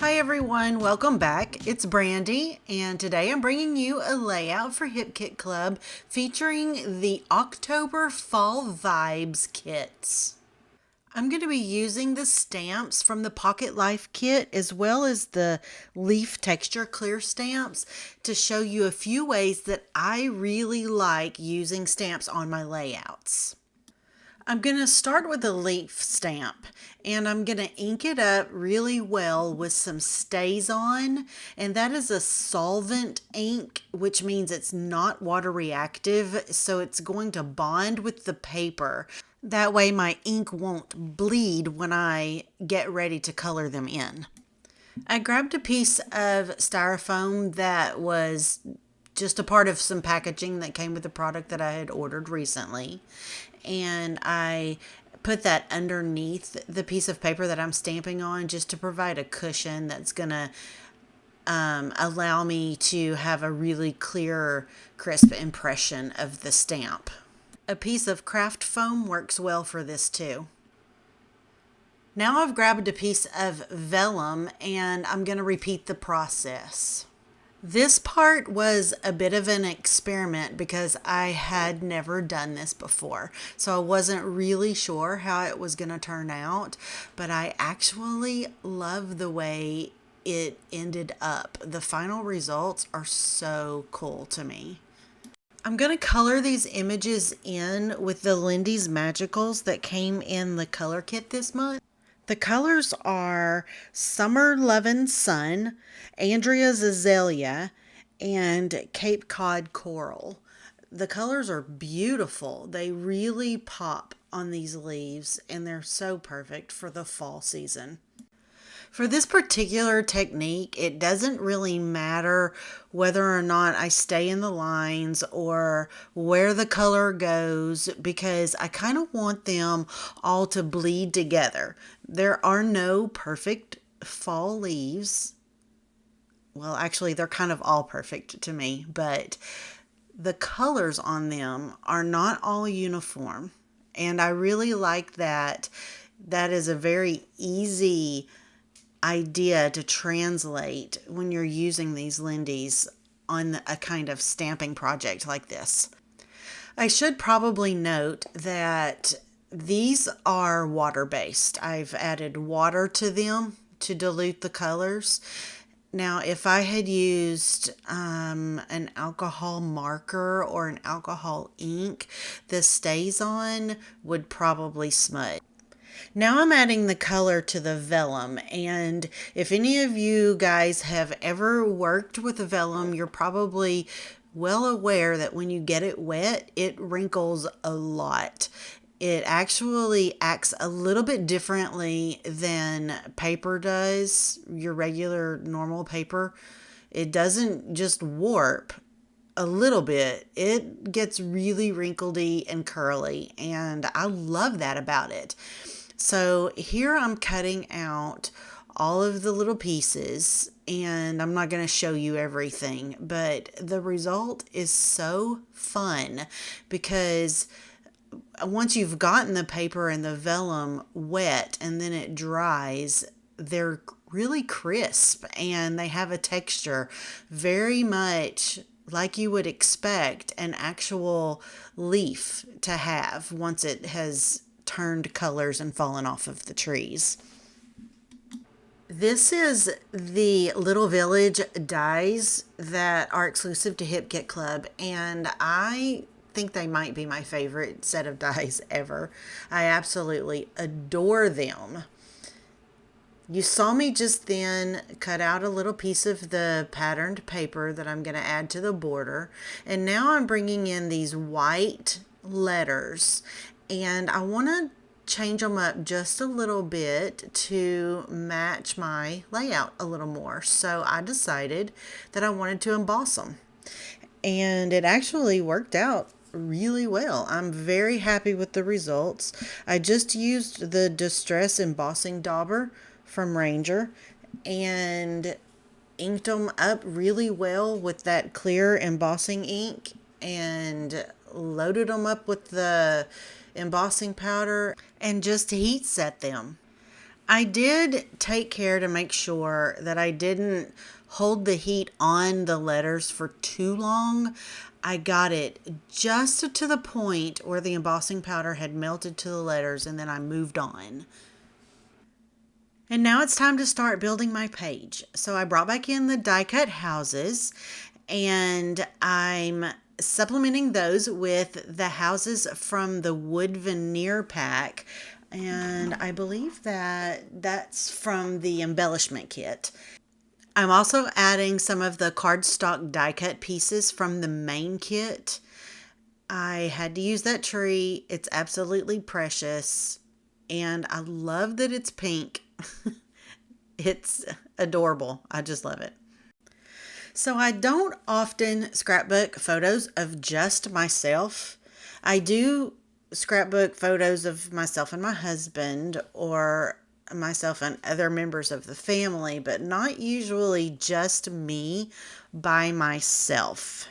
Hi everyone, welcome back. It's Brandy, and today I'm bringing you a layout for Hip Kit Club featuring the October Fall Vibes kits. I'm going to be using the stamps from the Pocket Life kit as well as the leaf texture clear stamps to show you a few ways that I really like using stamps on my layouts. I'm going to start with a leaf stamp, and I'm going to ink it up really well with some StazOn, and that is a solvent ink, which means it's not water reactive, so it's going to bond with the paper. That way my ink won't bleed when I get ready to color them in. I grabbed a piece of styrofoam that was just a part of some packaging that came with the product that I had ordered recently, and I put that underneath the piece of paper that I'm stamping on just to provide a cushion that's gonna allow me to have a really clear, crisp impression of the stamp. A piece of craft foam works well for this too. Now I've grabbed a piece of vellum and I'm going to repeat the process. This part was a bit of an experiment because I had never done this before, so I wasn't really sure how it was going to turn out, but I actually love the way it ended up. The final results are so cool to me. I'm going to color these images in with the Lindy's Magicals that came in the color kit this month. The colors are Summer Lovin' Sun, Andrea's Azalea, and Cape Cod Coral. The colors are beautiful. They really pop on these leaves, and they're so perfect for the fall season. For this particular technique, it doesn't really matter whether or not I stay in the lines or where the color goes, because I kind of want them all to bleed together. There are no perfect fall leaves. Well, actually, they're kind of all perfect to me, but the colors on them are not all uniform. And I really like that. That is a very easy idea to translate when you're using these Lindy's on a kind of stamping project like this. I should probably note that these are water-based. I've added water to them to dilute the colors. Now, if I had used an alcohol marker or an alcohol ink, the StazOn would probably smudge. Now I'm adding the color to the vellum, and if any of you guys have ever worked with vellum, you're probably well aware that when you get it wet, it wrinkles a lot. It actually acts a little bit differently than paper does, your regular normal paper. It doesn't just warp a little bit. It gets really wrinkledy and curly, and I love that about it. So here I'm cutting out all of the little pieces, and I'm not going to show you everything, but the result is so fun because once you've gotten the paper and the vellum wet and then it dries, they're really crisp and they have a texture very much like you would expect an actual leaf to have once it has turned colors and fallen off of the trees. This is the Little Village dies that are exclusive to Hip Kit Club, and I think they might be my favorite set of dies ever. I absolutely adore them. You saw me just then cut out a little piece of the patterned paper that I'm going to add to the border, and now I'm bringing in these white letters, and I want to change them up just a little bit to match my layout a little more. So I decided that I wanted to emboss them, and it actually worked out really well. I'm very happy with the results. I just used the Distress Embossing Dauber from Ranger and inked them up really well with that clear embossing ink and loaded them up with the embossing powder and just heat set them. I did take care to make sure that I didn't hold the heat on the letters for too long. I got it just to the point where the embossing powder had melted to the letters, and then I moved on. And now it's time to start building my page. So I brought back in the die cut houses, and I'm supplementing those with the houses from the wood veneer pack. And I believe that that's from the embellishment kit. I'm also adding some of the cardstock die cut pieces from the main kit. I had to use that tree. It's absolutely precious. And I love that it's pink. It's adorable. I just love it. So I don't often scrapbook photos of just myself. I do scrapbook photos of myself and my husband, or myself and other members of the family, but not usually just me by myself.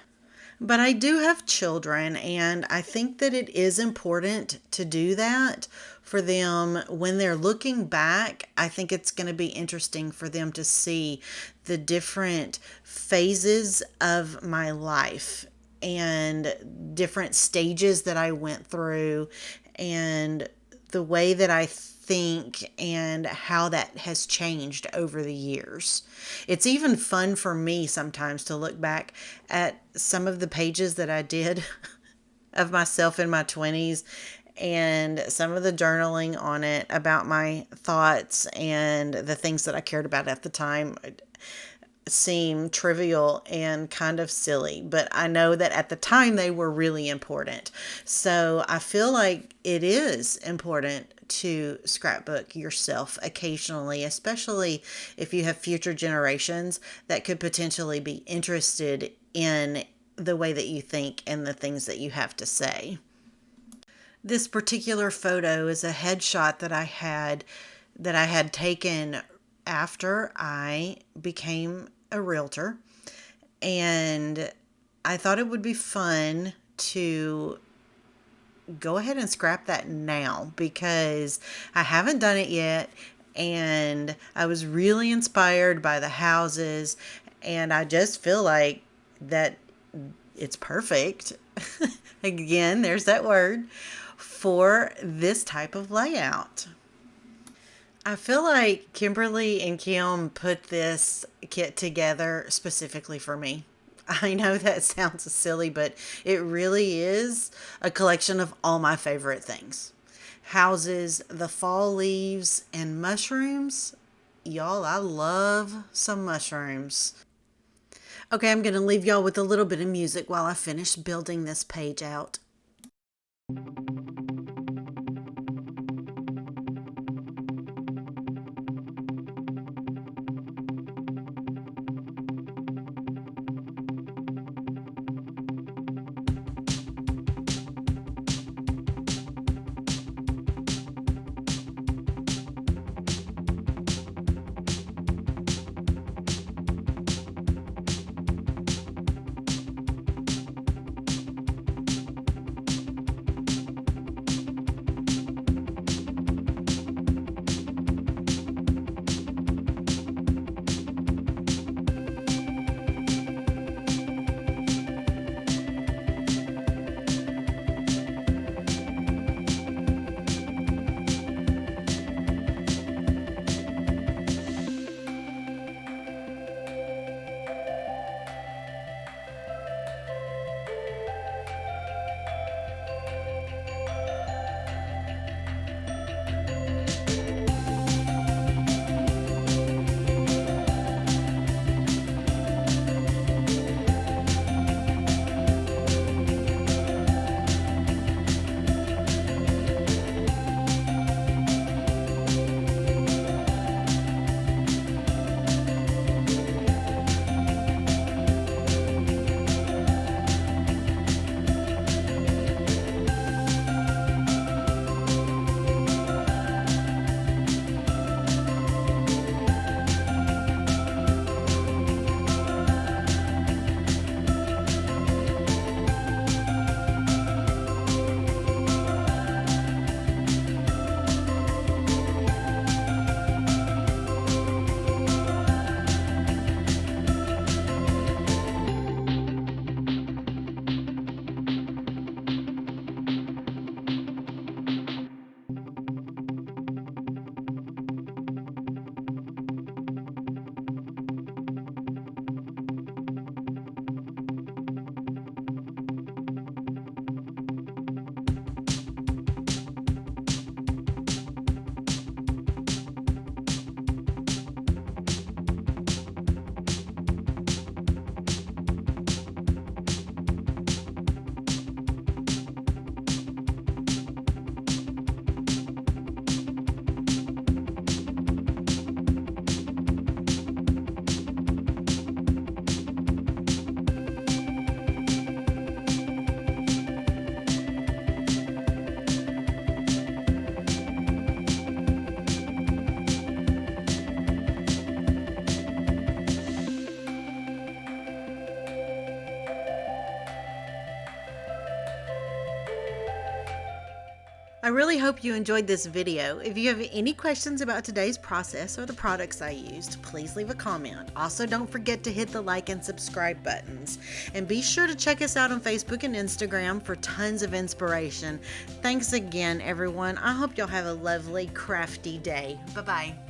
But I do have children, and I think that it is important to do that for them when they're looking back. I think it's going to be interesting for them to see the different phases of my life and different stages that I went through, and the way that I think and how that has changed over the years. It's even fun for me sometimes to look back at some of the pages that I did of myself in my 20s, and some of the journaling on it about my thoughts and the things that I cared about at the time seem trivial and kind of silly, but I know that at the time they were really important. So I feel like it is important to scrapbook yourself occasionally, especially if you have future generations that could potentially be interested in the way that you think and the things that you have to say. This particular photo is a headshot that I had taken after I became a realtor, and I thought it would be fun to go ahead and scrap that now because I haven't done it yet, and I was really inspired by the houses, and I just feel like that it's perfect. Again, there's that word for this type of layout. I feel like Kimberly and Kim put this kit together specifically for me. I know that sounds silly, but it really is a collection of all my favorite things. Houses, the fall leaves, and mushrooms. Y'all, I love some mushrooms. Okay, I'm going to leave y'all with a little bit of music while I finish building this page out. really hope you enjoyed this video. If you have any questions about today's process or the products I used, please leave a comment. Also, don't forget to hit the like and subscribe buttons. And be sure to check us out on Facebook and Instagram for tons of inspiration. Thanks again, everyone. I hope y'all have a lovely, crafty day. Bye-bye.